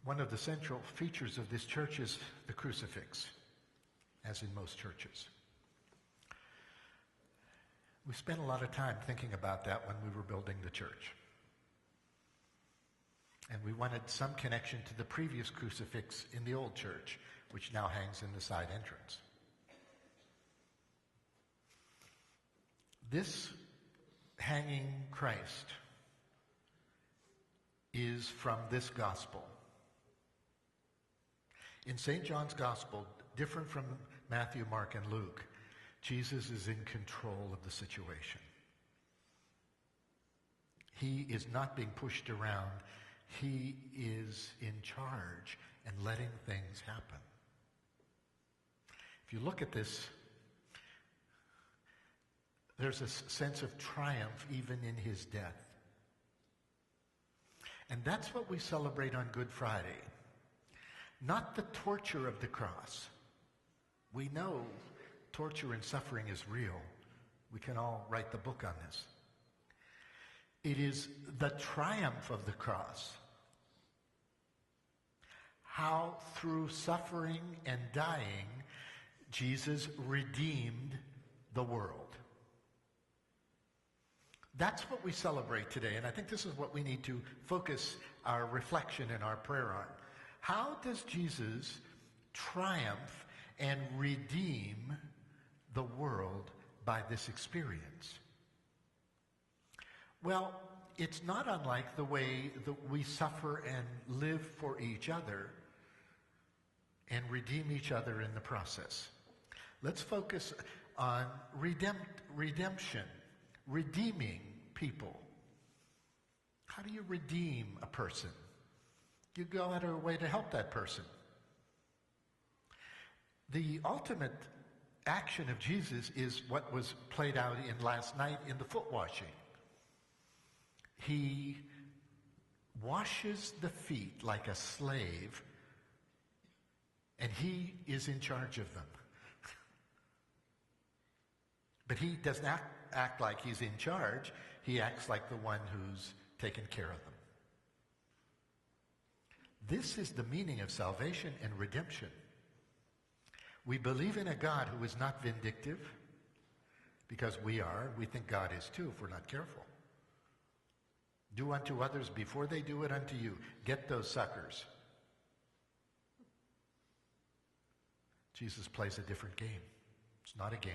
One of the central features of this church is the crucifix, as in most churches. We spent a lot of time thinking about that when we were building the church. And we wanted some connection to the previous crucifix in the old church, which now hangs in the side entrance. This hanging Christ is from this gospel. In St. John's Gospel, different from Matthew, Mark, and Luke, Jesus is in control of the situation. He is not being pushed around. He is in charge and letting things happen. If you look at this, there's a sense of triumph even in his death. And that's what we celebrate on Good Friday. Not the torture of the cross. We know torture and suffering is real. We can all write the book on this. It is the triumph of the cross. How through suffering and dying, Jesus redeemed the world. That's what we celebrate today, and I think this is what we need to focus our reflection and our prayer on. How does Jesus triumph and redeem the world by this experience? Well, it's not unlike the way that we suffer and live for each other and redeem each other in the process. Let's focus on redemption, redeeming people. How do you redeem a person? You go out of your way to help that person. The ultimate action of Jesus is what was played out in last night in the foot washing. He washes the feet like a slave, and he is in charge of them. But he doesn't act like he's in charge. He acts like the one who's taken care of them. This is the meaning of salvation and redemption. We believe in a God who is not vindictive, because we are. We think God is too if we're not careful. Do unto others before they do it unto you. Get those suckers. Jesus plays a different game. It's not a game.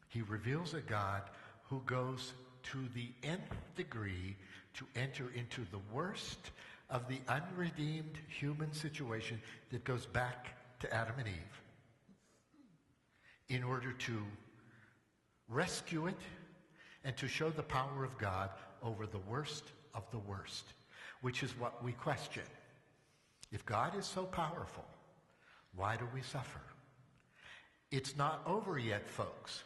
He reveals a God who goes to the nth degree to enter into the worst of the unredeemed human situation that goes back to Adam and Eve in order to rescue it and to show the power of God over the worst of the worst, which is what we question. If God is so powerful, why do we suffer? It's not over yet, folks.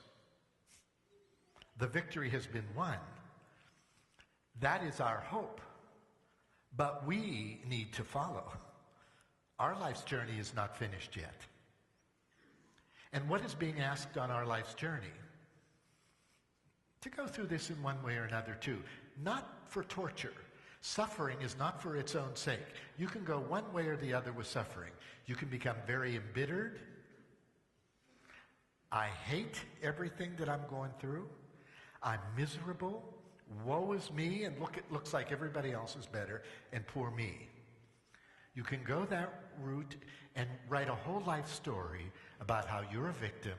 The victory has been won. That is our hope. But we need to follow. Our life's journey is not finished yet. And what is being asked on our life's journey? To go through this in one way or another too. Not for torture. Suffering is not for its own sake. You can go one way or the other with suffering. You can become very embittered. I hate everything that I'm going through. I'm miserable. Woe is me, and look, it looks like everybody else is better, and poor me. You can go that route and write a whole life story about how you're a victim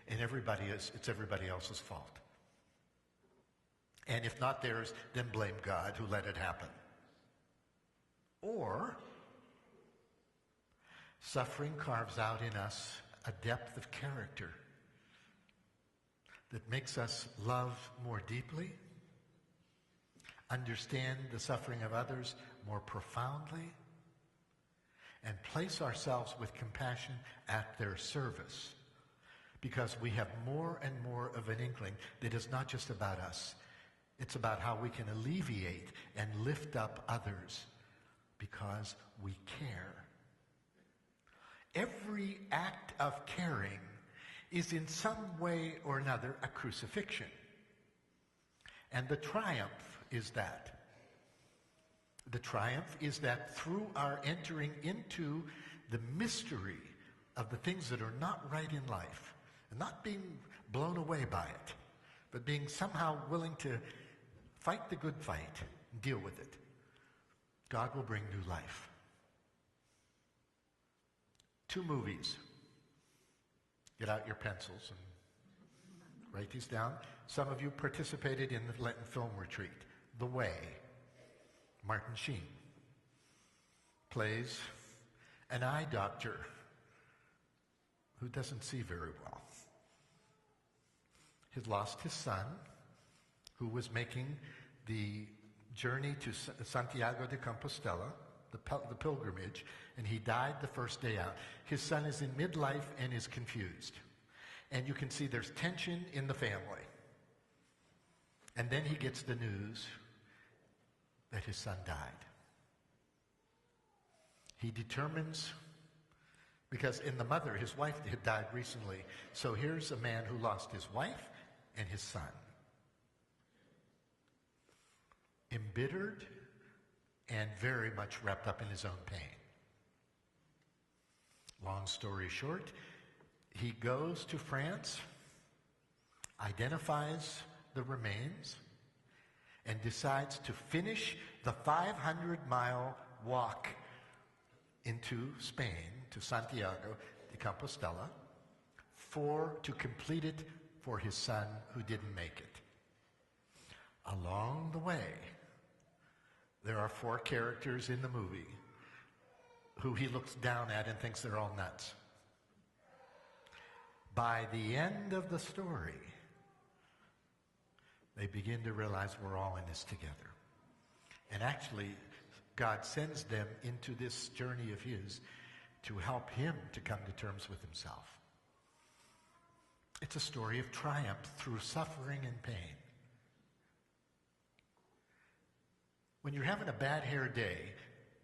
and it's everybody else's fault. And if not theirs, then blame God who let it happen. Or suffering carves out in us a depth of character that makes us love more deeply, understand the suffering of others more profoundly, and place ourselves with compassion at their service, because we have more and more of an inkling that it's not just about us. It's about how we can alleviate and lift up others because we care. Every act of caring is in some way or another a crucifixion. And the triumph is that. The triumph is that through our entering into the mystery of the things that are not right in life, and not being blown away by it, but being somehow willing to fight the good fight and deal with it, God will bring new life. 2 movies. Get out your pencils and write these down. Some of you participated in the Lenten Film Retreat. The Way. Martin Sheen plays an eye doctor who doesn't see very well. He's lost his son, who was making the journey to Santiago de Compostela, the pilgrimage, and he died the first day out. His son is in midlife and is confused. And you can see there's tension in the family. And then he gets the news that his son died. He determines, because in the mother, his wife had died recently, so here's a man who lost his wife and his son. Embittered and very much wrapped up in his own pain. Long story short, he goes to France, identifies the remains, and decides to finish the 500-mile walk into Spain, to Santiago de Compostela, to complete it for his son who didn't make it. Along the way, there are 4 characters in the movie who he looks down at and thinks they're all nuts. By the end of the story, they begin to realize we're all in this together. And actually, God sends them into this journey of his to help him to come to terms with himself. It's a story of triumph through suffering and pain. When you're having a bad hair day,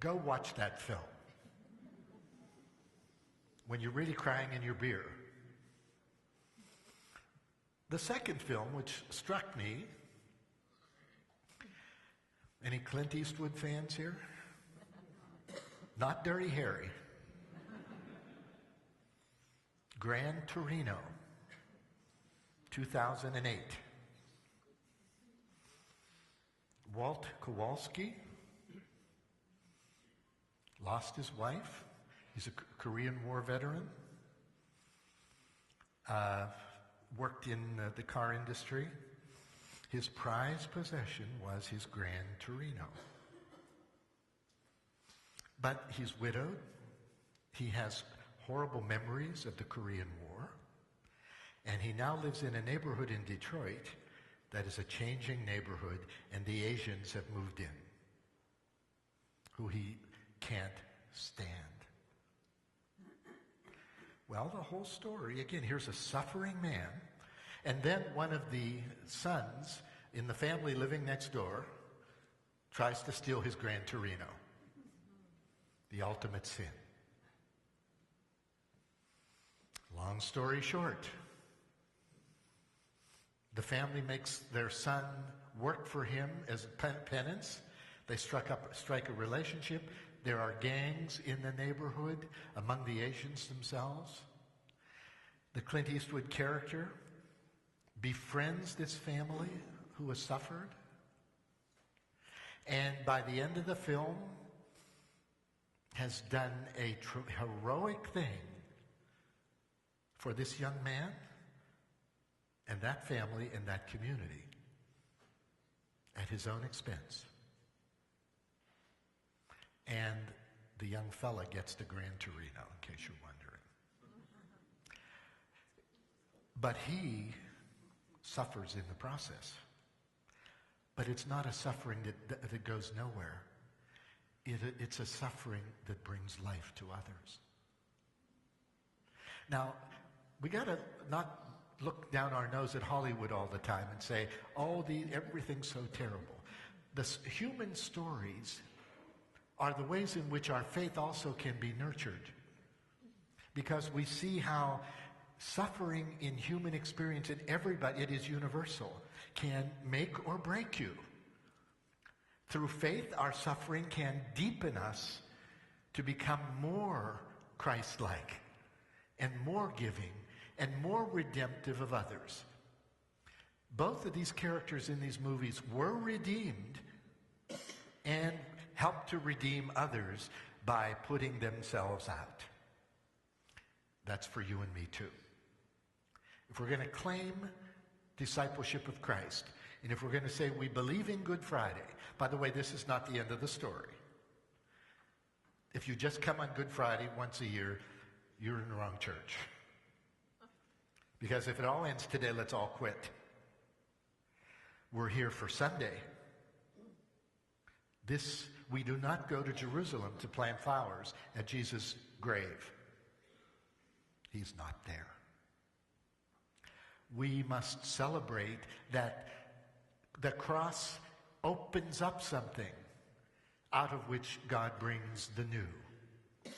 go watch that film. When you're really crying in your beer. The second film, which struck me, any Clint Eastwood fans here? Not Dirty Harry. Gran Torino, 2008. Walt Kowalski lost his wife. He's a Korean War veteran. Worked in the car industry. His prized possession was his Gran Torino. But he's widowed. He has horrible memories of the Korean War. And he now lives in a neighborhood in Detroit that is a changing neighborhood, and the Asians have moved in, who he can't stand. Well, the whole story, again, here's a suffering man, and then one of the sons in the family living next door tries to steal his Gran Torino, the ultimate sin. Long story short, the family makes their son work for him as penance. They strike a relationship. There are gangs in the neighborhood among the Asians themselves. The Clint Eastwood character befriends this family who has suffered. And by the end of the film, has done a heroic thing for this young man and that family and that community at his own expense. And the young fella gets the Gran Torino, in case you're wondering. But he suffers in the process. But it's not a suffering that goes nowhere. It's a suffering that brings life to others. Now, we got to not look down our nose at Hollywood all the time and say, everything's so terrible. The human stories are the ways in which our faith also can be nurtured. Because we see how suffering in human experience, in everybody, it is universal, can make or break you. Through faith, our suffering can deepen us to become more Christ-like and more giving and more redemptive of others. Both of these characters in these movies were redeemed and helped to redeem others by putting themselves out. That's for you and me too. If we're going to claim discipleship of Christ, and if we're going to say we believe in Good Friday, by the way, this is not the end of the story. If you just come on Good Friday once a year, you're in the wrong church. Because if it all ends today, let's all quit. We're here for Sunday. We do not go to Jerusalem to plant flowers at Jesus' grave. He's not there. We must celebrate that the cross opens up something out of which God brings the new.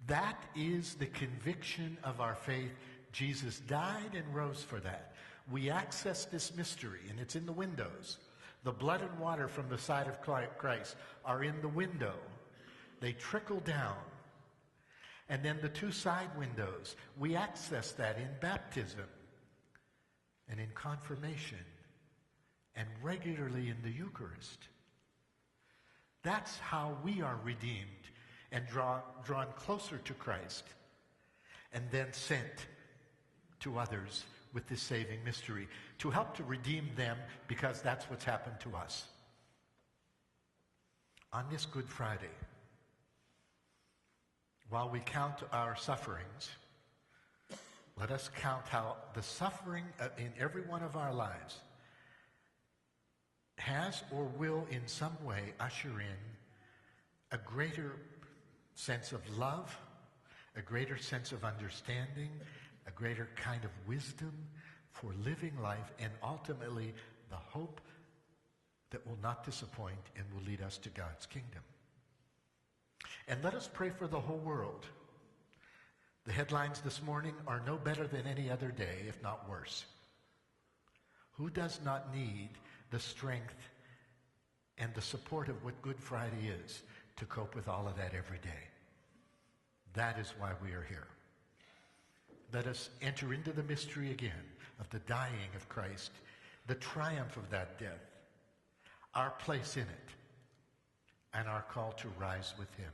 That is the conviction of our faith. Jesus died and rose for that. We access this mystery, and it's in the windows. The blood and water from the side of Christ are in the window. They trickle down. And then the two side windows, we access that in baptism and in confirmation and regularly in the Eucharist. That's how we are redeemed and drawn closer to Christ and then sent to others with this saving mystery to help to redeem them, because that's what's happened to us. On this Good Friday, while we count our sufferings, let us count how the suffering in every one of our lives has or will in some way usher in a greater sense of love, a greater sense of understanding, a greater kind of wisdom for living life, and ultimately the hope that will not disappoint and will lead us to God's kingdom. And let us pray for the whole world. The headlines this morning are no better than any other day, if not worse. Who does not need the strength and the support of what Good Friday is to cope with all of that every day? That is why we are here. Let us enter into the mystery again of the dying of Christ, the triumph of that death, our place in it, and our call to rise with him.